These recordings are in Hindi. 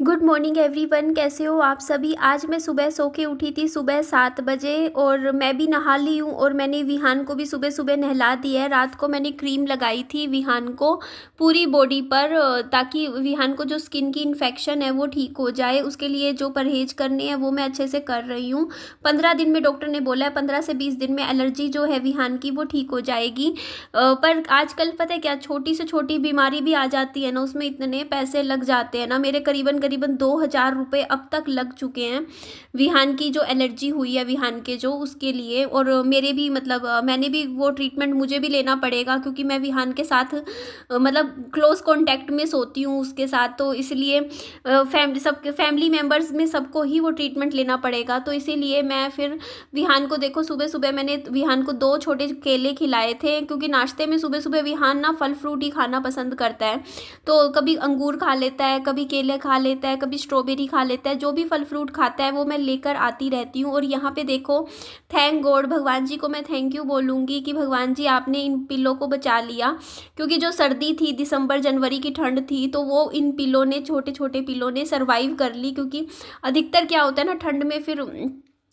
गुड मॉर्निंग एवरीवन, कैसे हो आप सभी। आज मैं सुबह सो के उठी थी सुबह 7 बजे और मैं भी नहा ली हूँ और मैंने विहान को भी सुबह सुबह नहला दिया है। रात को मैंने क्रीम लगाई थी विहान को पूरी बॉडी पर ताकि विहान को जो स्किन की इन्फेक्शन है वो ठीक हो जाए। उसके लिए जो परहेज करने हैं वो मैं अच्छे से कर रही हूँ। 15 दिन में डॉक्टर ने बोला है, 15 से 20 दिन में एलर्जी जो है विहान की वो ठीक हो जाएगी। पर आजकल पता है क्या, छोटी से छोटी बीमारी भी आ जाती है ना, उसमें इतने पैसे लग जाते हैं ना। मेरे करीबन करीबन 2,000 रुपये अब तक लग चुके हैं विहान की जो एलर्जी हुई है विहान के जो उसके लिए। और मेरे भी मतलब मैंने भी वो ट्रीटमेंट मुझे भी लेना पड़ेगा क्योंकि मैं विहान के साथ मतलब क्लोज कांटेक्ट में सोती हूँ उसके साथ, तो इसलिए फैमिली मेम्बर्स में सबको ही वो ट्रीटमेंट लेना पड़ेगा। तो इसीलिए मैं फिर विहान को देखो सुबह सुबह मैंने विहान को 2 छोटे केले खिलाए थे क्योंकि नाश्ते में सुबह सुबह विहान ना फल फ्रूट ही खाना पसंद करता है। तो कभी अंगूर खा लेता है, कभी केले खा लेता है, कभी स्ट्रॉबेरी खा लेता है। जो भी फल फ्रूट खाता है वो मैं लेकर आती रहती हूँ। और यहाँ पे देखो, थैंक गॉड, भगवान जी को मैं थैंक यू बोलूँगी कि भगवान जी आपने इन पिल्लों को बचा लिया। क्योंकि जो सर्दी थी, दिसंबर जनवरी की ठंड थी, तो वो इन पिल्लों ने, छोटे छोटे पिल्लों ने सर्वाइव कर ली। क्योंकि अधिकतर क्या होता है ना, ठंड में फिर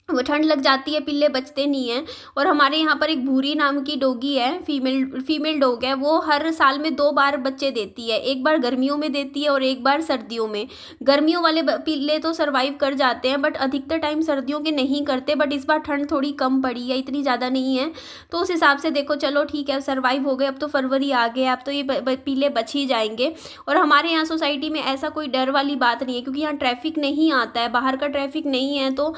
वो ठंड लग जाती है, पिल्ले बचते नहीं हैं। और हमारे यहाँ पर एक भूरी नाम की डॉगी है, फीमेल डॉग है, वो हर साल में 2 बार बच्चे देती है। एक बार गर्मियों में देती है और एक बार सर्दियों में। गर्मियों वाले पिल्ले तो सर्वाइव कर जाते हैं बट अधिकतर टाइम सर्दियों के नहीं करते। बट इस बार ठंड थोड़ी कम पड़ी है, इतनी ज़्यादा नहीं है, तो उस हिसाब से देखो चलो ठीक है, सर्वाइव हो गए। अब तो फरवरी आ गया, अब तो ये पिल्ले बच ही जाएंगे। और हमारे यहाँ सोसाइटी में ऐसा कोई डर वाली बात नहीं है क्योंकि यहाँ ट्रैफिक नहीं आता है, बाहर का ट्रैफिक नहीं है। तो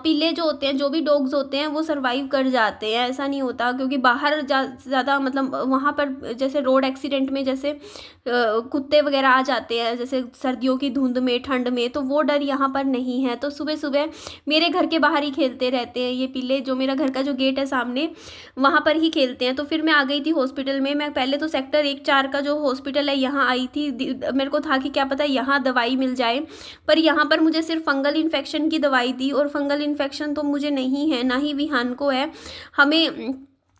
पिल्ले जो होते हैं, जो भी डॉग्स होते हैं, वो सर्वाइव कर जाते हैं, ऐसा नहीं होता। क्योंकि बाहर ज़्यादा मतलब वहाँ पर जैसे रोड एक्सीडेंट में जैसे कुत्ते वगैरह आ जाते हैं जैसे सर्दियों की धुंध में, ठंड में, तो वो डर यहाँ पर नहीं है। तो सुबह सुबह मेरे घर के बाहर ही खेलते रहते हैं ये पिल्ले, जो मेरा घर का जो गेट है सामने, वहाँ पर ही खेलते हैं। तो फिर मैं आ गई थी हॉस्पिटल में। मैं पहले तो सेक्टर 1-4 का जो हॉस्पिटल है यहाँ आई थी। मेरे को था कि क्या पता यहाँ दवाई मिल जाए, पर यहाँ पर मुझे सिर्फ फंगल इन्फेक्शन की दवाई दी। और फंगल इन्फेक्शन तो मुझे नहीं है, ना ही विहान को है, हमें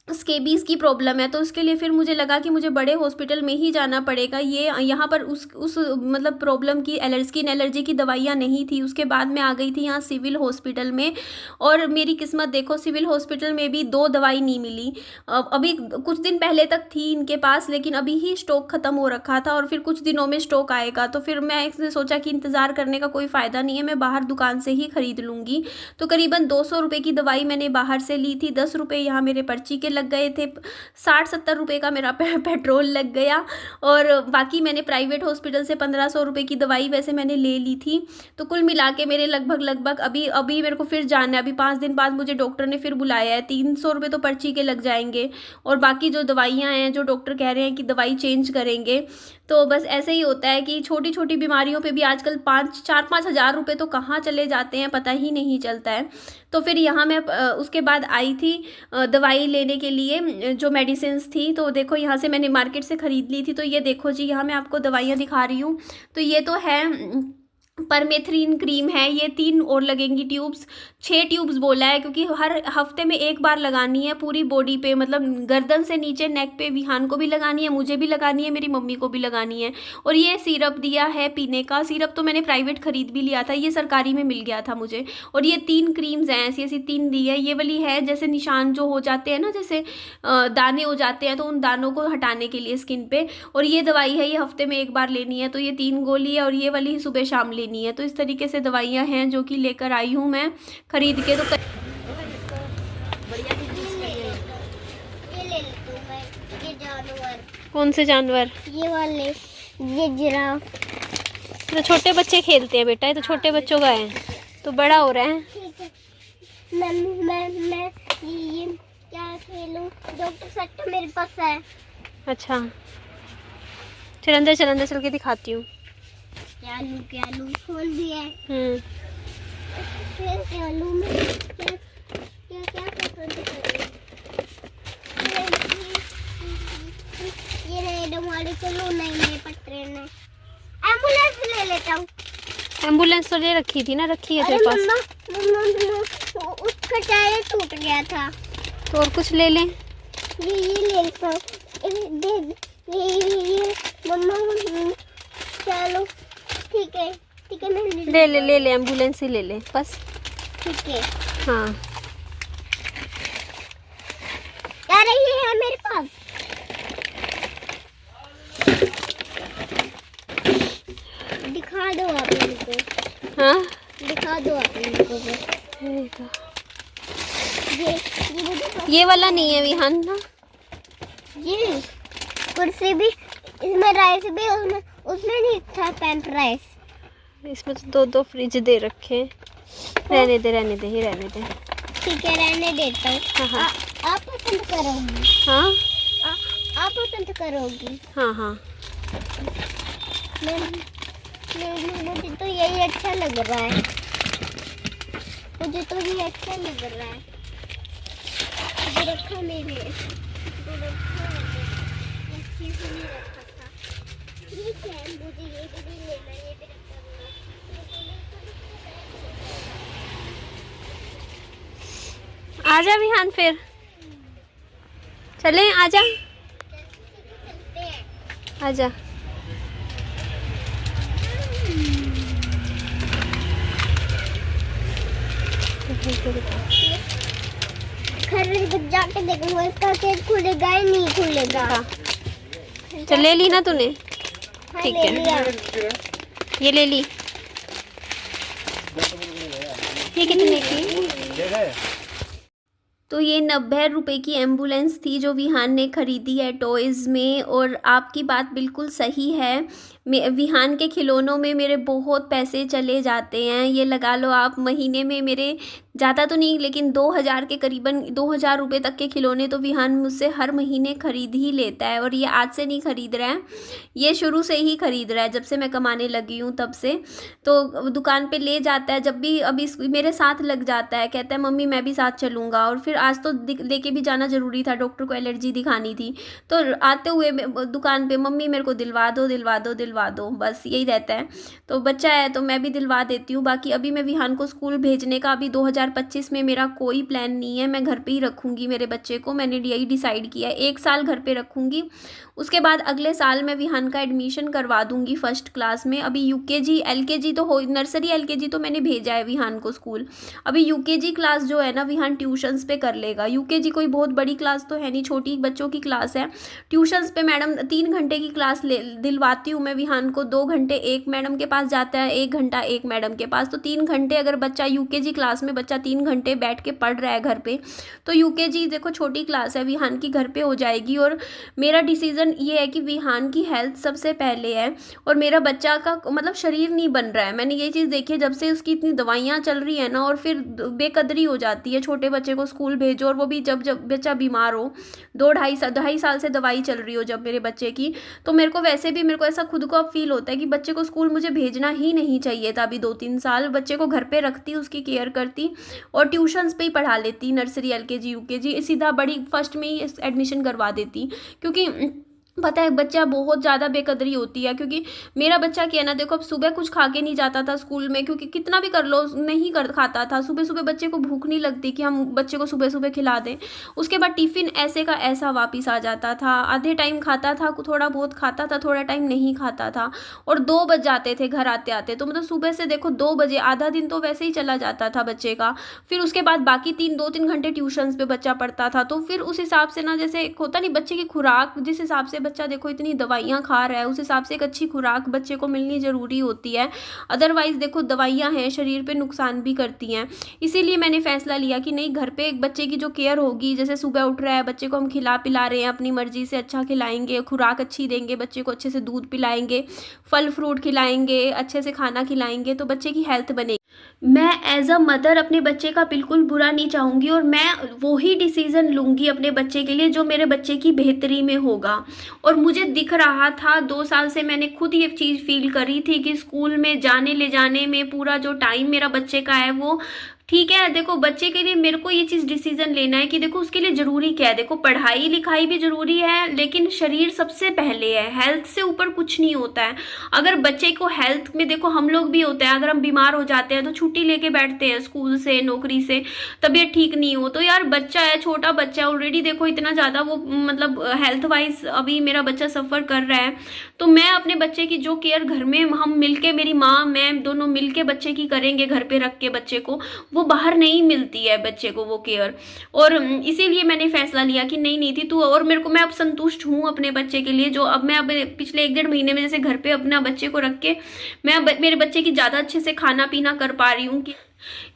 स्केबीज़ की प्रॉब्लम है। तो उसके लिए फिर मुझे लगा कि मुझे बड़े हॉस्पिटल में ही जाना पड़ेगा। ये यहाँ पर उस मतलब प्रॉब्लम की स्किन एलर्जी की दवाइयाँ नहीं थी। उसके बाद मैं आ गई थी यहाँ सिविल हॉस्पिटल में। और मेरी किस्मत देखो, सिविल हॉस्पिटल में भी 2 दवाई नहीं मिली। अभी कुछ दिन पहले तक थी इनके पास, लेकिन अभी ही स्टॉक ख़त्म हो रखा था और फिर कुछ दिनों में स्टॉक आएगा। तो फिर मैं इसने सोचा कि इंतज़ार करने का कोई फ़ायदा नहीं है, मैं बाहर दुकान से ही ख़रीद लूँगी। तो करीबन 200 रुपये की दवाई मैंने बाहर से ली थी। 10 रुपये यहाँ मेरे पर्ची के लग गए थे, 60-70 रुपये का मेरा पेट्रोल लग गया। और बाकी मैंने प्राइवेट हॉस्पिटल से 1500 रुपये की दवाई वैसे मैंने ले ली थी। तो कुल मिला के मेरे लगभग अभी मेरे को फिर जाना है। अभी 5 दिन बाद मुझे डॉक्टर ने फिर बुलाया है। 300 रुपये तो पर्ची के लग जाएंगे और बाकी जो दवाइयाँ हैं, जो डॉक्टर कह रहे हैं कि दवाई चेंज करेंगे। तो बस ऐसे ही होता है कि छोटी छोटी बीमारियों पे भी आजकल 4-5 हज़ार रुपये तो कहाँ चले जाते हैं पता ही नहीं चलता है। तो फिर यहाँ मैं उसके बाद आई थी दवाई लेने के लिए, जो मेडिसिन्स थी। तो देखो यहाँ से मैंने मार्केट से ख़रीद ली थी। तो ये देखो जी, यहाँ मैं आपको दवाइयाँ दिखा रही हूँ। तो ये तो है परमेथ्रिन क्रीम है, ये 3 और लगेंगी ट्यूब्स, 6 ट्यूब्स बोला है क्योंकि हर हफ्ते में 1 बार लगानी है पूरी बॉडी पे, मतलब गर्दन से नीचे नेक पे। विहान को भी लगानी है, मुझे भी लगानी है, मेरी मम्मी को भी लगानी है। और ये सिरप दिया है पीने का। सिरप तो मैंने प्राइवेट ख़रीद भी लिया था, ये सरकारी में मिल गया था मुझे। और ये 3 क्रीम्स हैं, ऐसी ऐसी 3 दी है। ये वाली है जैसे निशान जो हो जाते हैं ना, जैसे दाने हो जाते हैं, तो उन दानों को हटाने के लिए स्किन पे। और ये दवाई है, ये हफ्ते में 1 बार लेनी है। तो ये 3 गोली है और ये वाली सुबह शाम लेनी है। तो इस तरीके से दवाइयाँ हैं जो कि लेकर आई हूँ मैं खरीद के। तो ये ले लेती हूँ मैं, ये जानवर, कौन से जानवर? ये वाले, ये जिराफ। तो छोटे बच्चे खेलते हैं बेटा, ये तो छोटे बच्चों का है, तो बड़ा हो रहा है। ठीक है, मैं ये क्या खेलूं? डॉक्टर सट्टा मेरे पास है। अच्छा, चल अंदर चल के दिखाती हूँ। क्या लूं खोल दिया। फिर क्या लूं मैं? क्या ये रेड वाली को लूं? नहीं, मेरे पास ट्रेन है। एम्बुलेंस ले लेता हूँ। एम्बुलेंस तो ले रखी थी ना, रखी है तेरे पास? मम्मा, उसका टायर टूट गया था। तो और कुछ ले लें? ये ले लेता हूँ। ये मम्मा, चलो ठीक है। ठीक है, मैं ले ले एम्बुलेंस से ले ले बस। ठीक है। हाँ यार ये है मेरे पास। दिखा दो आप इनको। हाँ दिखा दो आप इनको बस। ये मुझे ये वाला नहीं है विहान ना। ये कुर्सी भी, इसमें राइस भी, उसमें उसमें नहीं था पैम्प राइस। इसमें तो दो दो फ्रिज दे रखे हैं। रहने दे ही रहने दे। ठीक है, रहने देता हूँ। हाँ हाँ आप पसंद करोगी। हाँ आप पसंद करोगी। हाँ हाँ मुझे तो यही अच्छा लग रहा है। मुझे तो ये अच्छा लग रहा है। जो रखा मेरे लिए, जो रखा है, अच्छे से नहीं रखा था। ठीक है, मुझे ये भी नहीं लेना, ये भी रखा हुआ है। आजा विहान फिर चले आजा चलते हैं। आजा। घर जाके देखूंगा इसका केस खुलेगा ही नहीं खुलेगा। हाँ चल ले ली ना तूने। हाँ, ठीक ले है। लिया। ये ले ली। ये कितने की? तो ये 90 रुपए की एम्बुलेंस थी जो विहान ने खरीदी है टॉयज़ में। और आपकी बात बिल्कुल सही है, विहान के खिलौनों में मेरे बहुत पैसे चले जाते हैं। ये लगा लो आप महीने में मेरे, ज़्यादा तो नहीं लेकिन 2000 के करीबन, 2000 रुपये तक के खिलौने तो विहान मुझसे हर महीने ख़रीद ही लेता है। और ये आज से नहीं ख़रीद रहा है, ये शुरू से ही ख़रीद रहा है, जब से मैं कमाने लगी हूँ तब से। तो दुकान पे ले जाता है जब भी, अभी मेरे साथ लग जाता है, कहता है मम्मी मैं भी साथ चलूँगा। और फिर आज तो लेके भी जाना ज़रूरी था, डॉक्टर को एलर्जी दिखानी थी। तो आते हुए दुकान पे मम्मी मेरे को दिलवा दो दिलवा दो दिलवा दो, बस यही रहता है। तो बच्चा है तो मैं भी दिलवा देती हूँ। बाकी अभी मैं विहान को स्कूल भेजने का अभी 2025 में मेरा कोई प्लान नहीं है। मैं घर पे ही रखूँगी मेरे बच्चे को, मैंने यही डिसाइड किया है। 1 साल घर पे रखूँगी, उसके बाद अगले साल मैं विहान का एडमिशन करवा दूँगी फर्स्ट क्लास में। अभी यूकेजी एलकेजी तो हो, नर्सरी एलकेजी तो मैंने भेजा है विहान को स्कूल। अभी यूकेजी क्लास जो है ना विहान ट्यूशन्स पे कर लेगा। यूकेजी कोई बहुत बड़ी क्लास तो है नहीं, छोटी बच्चों की क्लास है। ट्यूशन्स पे मैडम 3 घंटे की क्लास दिलवाती हूँ मैं विहान को। 2 घंटे एक मैडम के पास जाता है, 1 घंटा एक मैडम के पास। तो 3 घंटे अगर बच्चा यूकेजी क्लास में बच्चा 3 घंटे बैठ के पढ़ रहा है घर पे, तो यूकेजी देखो छोटी क्लास है विहान की, घर पे हो जाएगी। और मेरा डिसीजन ये है कि विहान की हेल्थ सबसे पहले है। और मेरा बच्चा का मतलब शरीर नहीं बन रहा है, मैंने ये चीज़ देखी है जब से उसकी इतनी दवाइयाँ चल रही है ना। और फिर बेकदरी हो जाती है, छोटे बच्चे को स्कूल भेजो और वो भी जब बच्चा बीमार हो, 2-2.5 साल से दवाई चल रही हो जब मेरे बच्चे की। तो मेरे को वैसे भी मेरे को ऐसा खुद को अब फील होता है कि बच्चे को स्कूल मुझे भेजना ही नहीं चाहिए था। अभी 2-3 साल बच्चे को घर पे रखती, उसकी केयर करती और ट्यूशन्स पे ही पढ़ा लेती, नर्सरी एलकेजी यूकेजी सीधा बड़ी फर्स्ट में ही एडमिशन करवा देती। क्योंकि पता है बच्चा बहुत ज़्यादा बेकदरी होती है। क्योंकि मेरा बच्चा क्या है ना, देखो अब सुबह कुछ खा के नहीं जाता था स्कूल में, क्योंकि कितना भी कर लो नहीं खाता था। सुबह सुबह बच्चे को भूख नहीं लगती कि हम बच्चे को सुबह सुबह खिला दें। उसके बाद टिफ़िन ऐसे का ऐसा वापस आ जाता था, आधे टाइम खाता था, थोड़ा बहुत खाता था, थोड़ा टाइम नहीं खाता था। और 2 बज जाते थे घर आते आते। तो मतलब सुबह से देखो 2 बजे आधा दिन तो वैसे ही चला जाता था बच्चे का। फिर उसके बाद बाकी 2-3 घंटे ट्यूशन्स पे बच्चा पढ़ता था। तो फिर उस हिसाब से ना, जैसे एक होता नहीं बच्चे की खुराक, जिस हिसाब से बच्चा देखो इतनी दवाइयाँ खा रहा है, उस हिसाब से एक अच्छी खुराक बच्चे को मिलनी ज़रूरी होती है। अदरवाइज़ देखो दवाइयाँ हैं शरीर पे नुकसान भी करती हैं। इसीलिए मैंने फ़ैसला लिया कि नहीं, घर पे एक बच्चे की जो केयर होगी, जैसे सुबह उठ रहा है बच्चे को हम खिला पिला रहे हैं, अपनी मर्ज़ी से अच्छा खिलाएंगे, खुराक अच्छी देंगे, बच्चे को अच्छे से दूध पिलाएंगे, फल फ्रूट खिलाएंगे, अच्छे से खाना खिलाएंगे, तो बच्चे की हेल्थ बनेगी। मैं एज अ मदर अपने बच्चे का बिल्कुल बुरा नहीं चाहूँगी और मैं वही डिसीज़न लूँगी अपने बच्चे के लिए जो मेरे बच्चे की बेहतरी में होगा। और मुझे दिख रहा था 2 साल से, मैंने खुद ये चीज़ फील करी थी कि स्कूल में जाने ले जाने में पूरा जो टाइम मेरा बच्चे का है वो ठीक है, देखो बच्चे के लिए मेरे को ये चीज़ डिसीजन लेना है कि देखो उसके लिए ज़रूरी क्या है। देखो पढ़ाई लिखाई भी ज़रूरी है, लेकिन शरीर सबसे पहले है, हेल्थ से ऊपर कुछ नहीं होता है। अगर बच्चे को हेल्थ में, देखो हम लोग भी होते हैं, अगर हम बीमार हो जाते हैं तो छुट्टी लेके बैठते हैं स्कूल से, नौकरी से, तबीयत ठीक नहीं हो तो यार बच्चा है, छोटा बच्चा है ऑलरेडी, देखो इतना ज़्यादा वो मतलब हेल्थ वाइज अभी मेरा बच्चा सफ़र कर रहा है। तो मैं अपने बच्चे की जो केयर घर में हम मिलके, मेरी माँ मैं दोनों मिलके बच्चे की करेंगे, घर पे रख के बच्चे को, वो बाहर नहीं मिलती है बच्चे को वो केयर। और इसीलिए मैंने फैसला लिया कि नहीं नहीं थी तू, और मेरे को, मैं अब संतुष्ट हूँ अपने बच्चे के लिए, जो अब मैं अब पिछले 1-1.5 महीने में जैसे घर पे अपना बच्चे को रख के मैं मेरे बच्चे की ज़्यादा अच्छे से खाना पीना कर पा रही हूँ।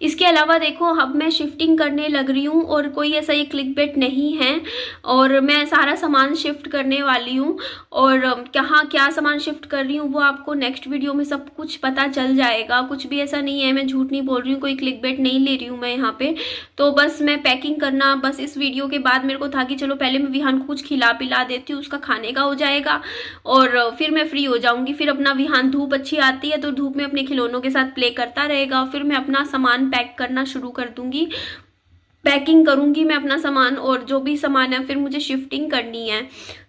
इसके अलावा देखो अब मैं शिफ्टिंग करने लग रही हूँ, और कोई ऐसा ये क्लिकबेट नहीं है, और मैं सारा सामान शिफ्ट करने वाली हूँ, और कहाँ क्या सामान शिफ्ट कर रही हूँ वो आपको नेक्स्ट वीडियो में सब कुछ पता चल जाएगा। कुछ भी ऐसा नहीं है, मैं झूठ नहीं बोल रही हूँ, कोई क्लिकबेट नहीं ले रही हूँ मैं यहाँ पे। तो बस मैं पैकिंग करना, बस इस वीडियो के बाद मेरे को था कि चलो पहले मैं विहान को कुछ खिला पिला देती हूँ, उसका खाने का हो जाएगा, और फिर मैं फ्री हो जाऊँगी। फिर अपना विहान, धूप अच्छी आती है तो धूप में अपने खिलौनों के साथ प्ले करता रहेगा, फिर मैं अपना सामान पैक करना शुरू कर दूंगी। पैकिंग करूंगी मैं अपना सामान, और जो भी सामान है फिर मुझे शिफ्टिंग करनी है।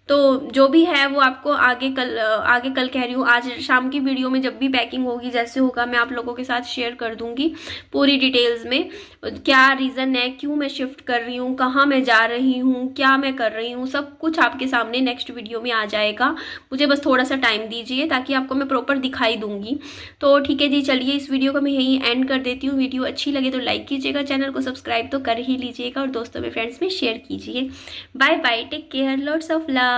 तो जो भी है वो आपको आगे कल कह रही हूँ, आज शाम की वीडियो में जब भी पैकिंग होगी, जैसे होगा मैं आप लोगों के साथ शेयर कर दूंगी पूरी डिटेल्स में, क्या रीज़न है, क्यों मैं शिफ्ट कर रही हूँ, कहाँ मैं जा रही हूँ, क्या मैं कर रही हूँ, सब कुछ आपके सामने नेक्स्ट वीडियो में आ जाएगा। मुझे बस थोड़ा सा टाइम दीजिए ताकि आपको मैं प्रॉपर दिखाई दूंगी। तो ठीक है जी, चलिए इस वीडियो को मैं यहीं एंड कर देती हूँ। वीडियो अच्छी लगे तो लाइक कीजिएगा, चैनल को सब्सक्राइब तो कर ही लीजिएगा, और दोस्तों में फ्रेंड्स में शेयर कीजिए। Bye bye, take care, lots of love.